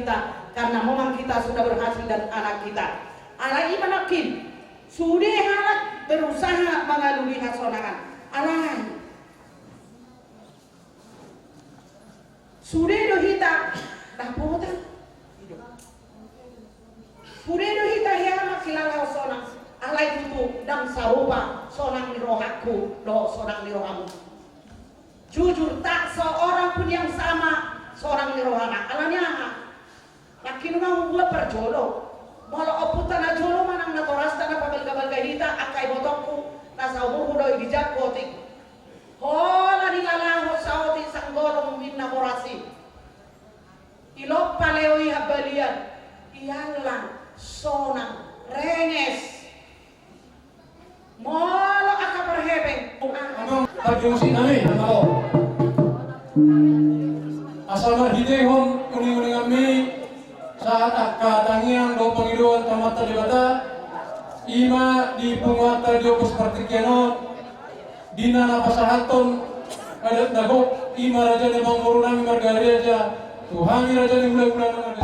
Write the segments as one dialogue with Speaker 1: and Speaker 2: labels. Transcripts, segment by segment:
Speaker 1: kita, karena memang kita sudah berhasil dan anak kita. Alai manakin sudah halak berusaha mengalui hasonangan. Alai sudah dohita dah potan. Sudah dohita ya makilala sonang. Alai itu dang sarupa sonang ni rohaku, do sonang ni rohamu. Jujur tak seorang pun yang sama seorang ni rohana. Alanya lakin mau buat perjodoh. Malah oputan na jolo manang natoras na pabal-kabal kahita akai botokku nasa umur doi dijak kotik. Hola di lalaho sa oti sanggorong minna morasi. Ilok paleoi habalian. Iyalang sonang renges. Molo aka perhebeng.
Speaker 2: Amang pagjusin nami nalo. Asal marhidehon kuning-kuning kami saat akatangiang do pangiluan tamata dibata ima di penguata diopos partikeno dina napasahaton adat dagok ima raja ni mangurunami margari aja Tuhami raja ni mula-mula nang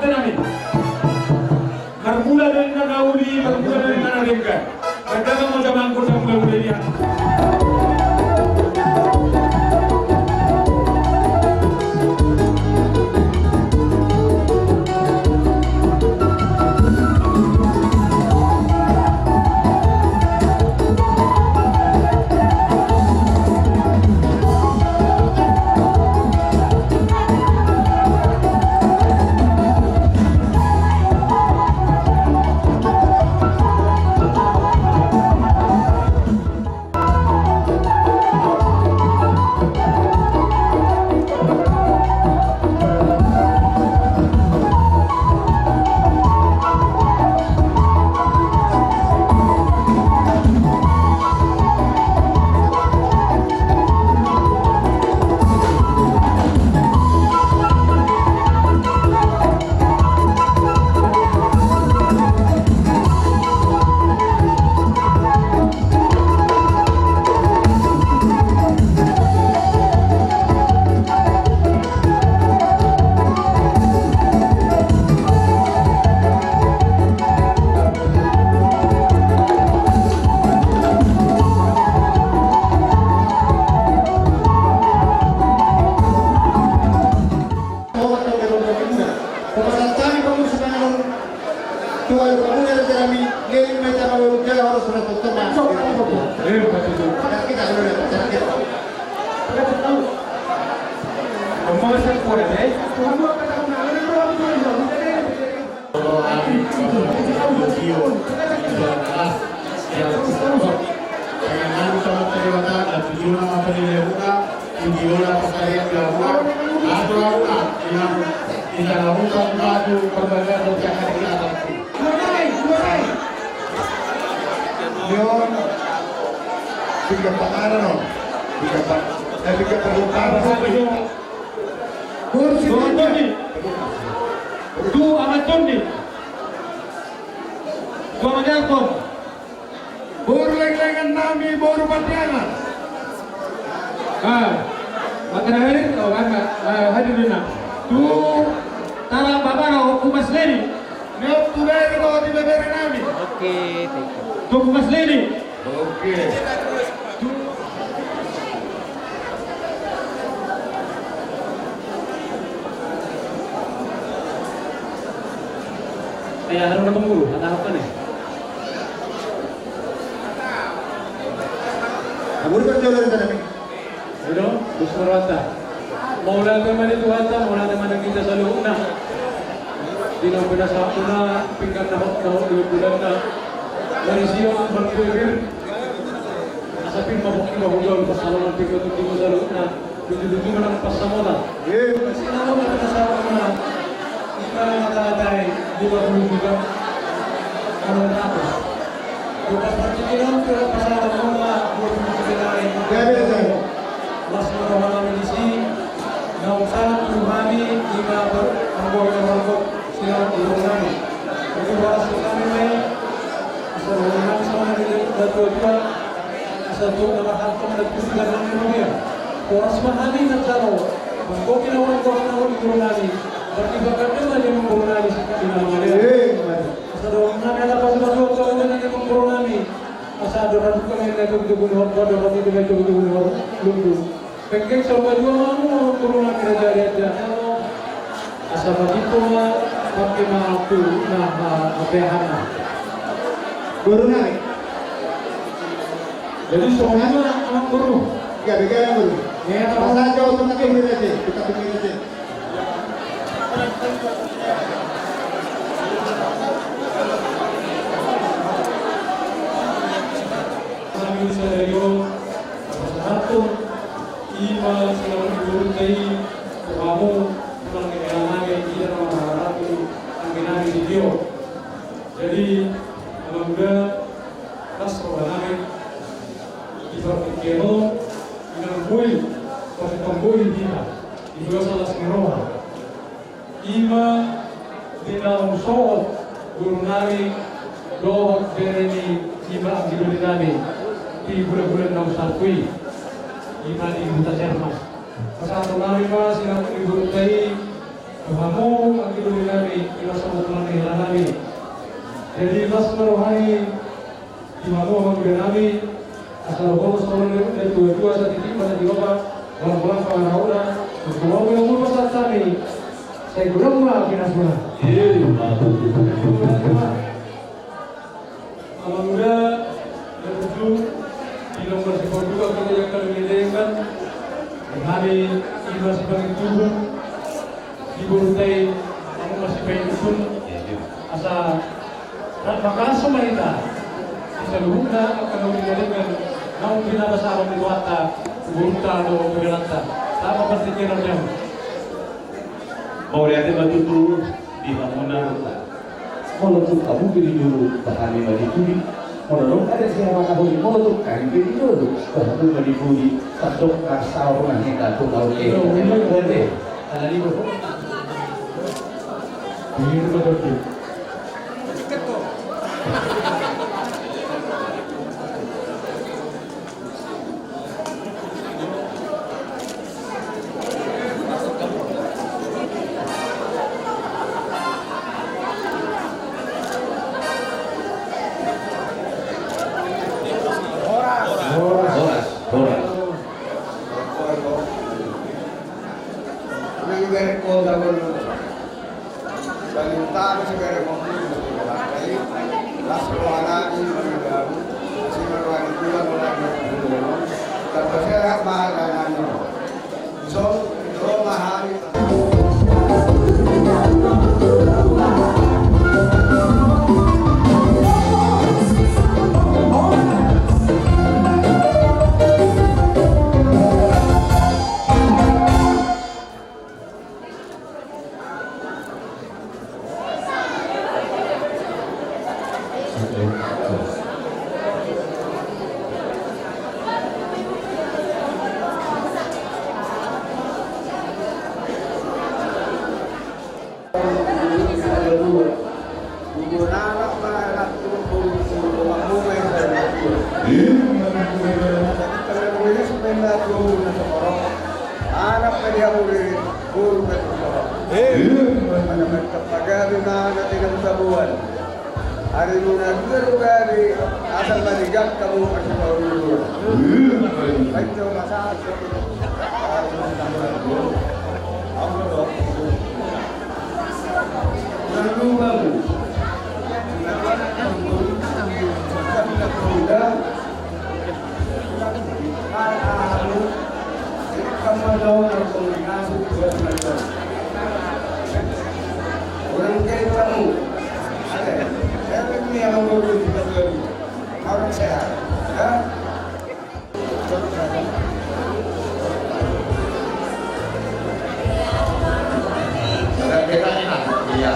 Speaker 3: nami. Bermula dari Nanauli, bermula dari Nanarengga. Kadang mau zaman kota mulai dia.
Speaker 2: Jadi semuanya anak guru.
Speaker 4: Ya, bagaimana guru?
Speaker 2: Ya,
Speaker 4: Masa jauh tengah kiri aja, kita tunggu aja.
Speaker 2: Kami selalu bersatu, ima selalu diuruntai, kamu pulang ke dalam lagi, tidak mengharap angin di dia. Jadi, alhamdulillah, pas kami seperti kemo dengan bui, seperti pembui dia, juga salah semeroha. Ima di dalam soal guru nari doa berani ima anggilu nami di bulan-bulan enam sarkui ima di buta cermas. Pasal nami mas yang diburutai Kamu lagi dulu kami ilas sama kami. Jadi ilas merohani imamu sama kami asal bolos sama dari dua saat ini pada dibawa bulan pengarauan untuk mau yang umur saat kami saya kurang mah kena semua. Amal muda bertuju di nomor 10 kita yang kami mendengarkan hari ini masih bagi tubuh di Buruntai kamu masih pengen pun asa dan makasih mereka bisa luhukna akan mendengarkan namun binasa alam di wata Burunta atau Berlanta sama pertikiran jam
Speaker 3: mau lihat batu di bangunan
Speaker 5: Molotov kamu pilih dulu bahan manipuli Molotov ada siapa kamu Molotov kan pilih dulu bahan manipuli satu kasar orang kita tuh tahu emang berarti ada di bawah
Speaker 2: ini betul.
Speaker 6: Hari muna gari asal maligak kamu kasih tahu dulu. Itu masalah. Lalu baru. Kamu tahu komunikasi buat mereka. Orang kayak kamu. Ini yang mengurus orang sehat, ya.
Speaker 4: Ada bedanya, iya.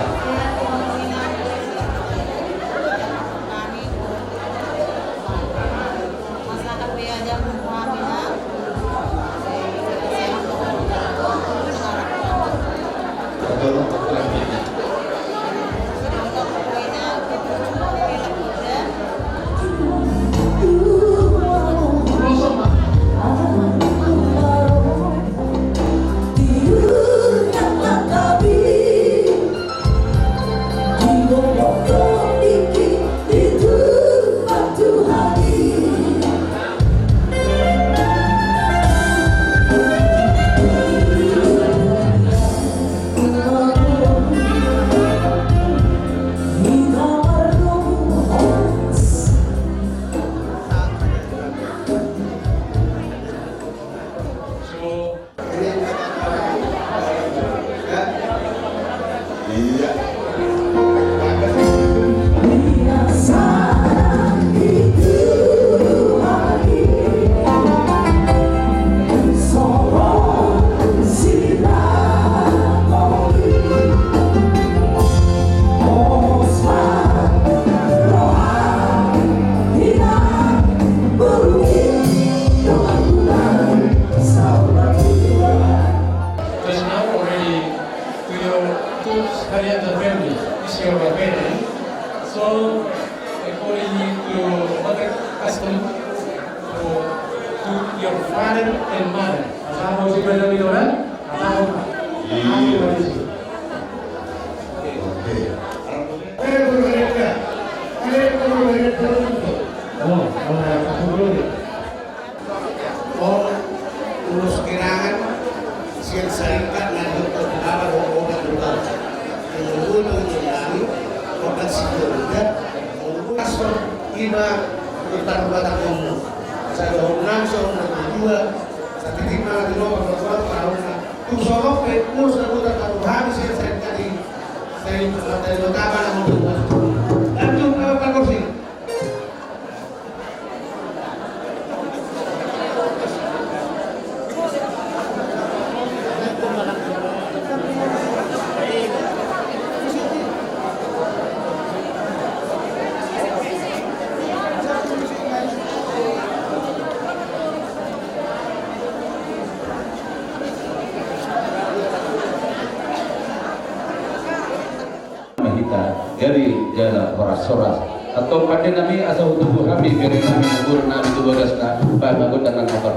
Speaker 2: Your father and mother. Asal mau si benda orang, atau ahli tradisi.
Speaker 4: kima kita batang umum saya tahu langsung kedua saya terima di rumah orang tahun tu sorok pe urus kita tahu habis saya tadi saya dari utama untuk lanjut ke Pak Kursi.
Speaker 5: Dari jalan horas-horas atau pada Nabi asal tubuh kami dari Nabi Nabi Nabi tubuh dasna bangun dengan kabar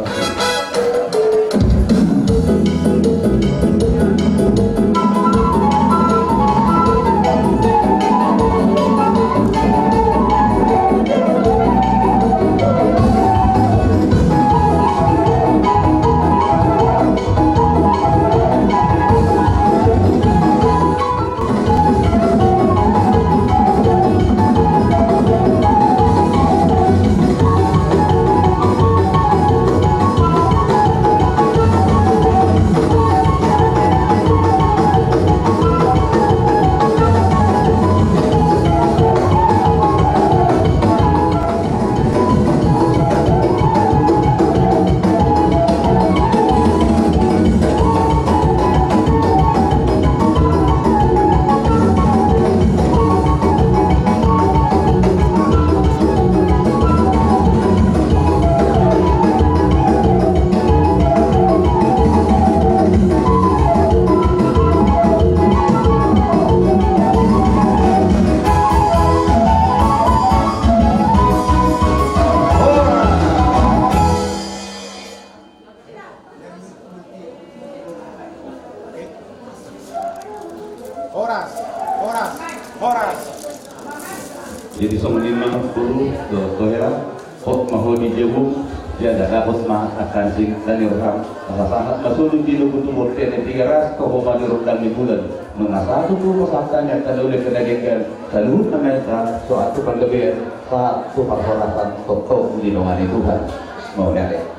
Speaker 5: jadi semenima guru ke Kohera hot mahoni jebu dia ada hot mah akan sing dan irham sangat masuk di lugu tubuh tene 300 ko mani rodang di bulan menasa tu masakanya kalau oleh kedagian selalu namanya suatu pandemi sa tu perhormatan toto di nongani Tuhan mau nyari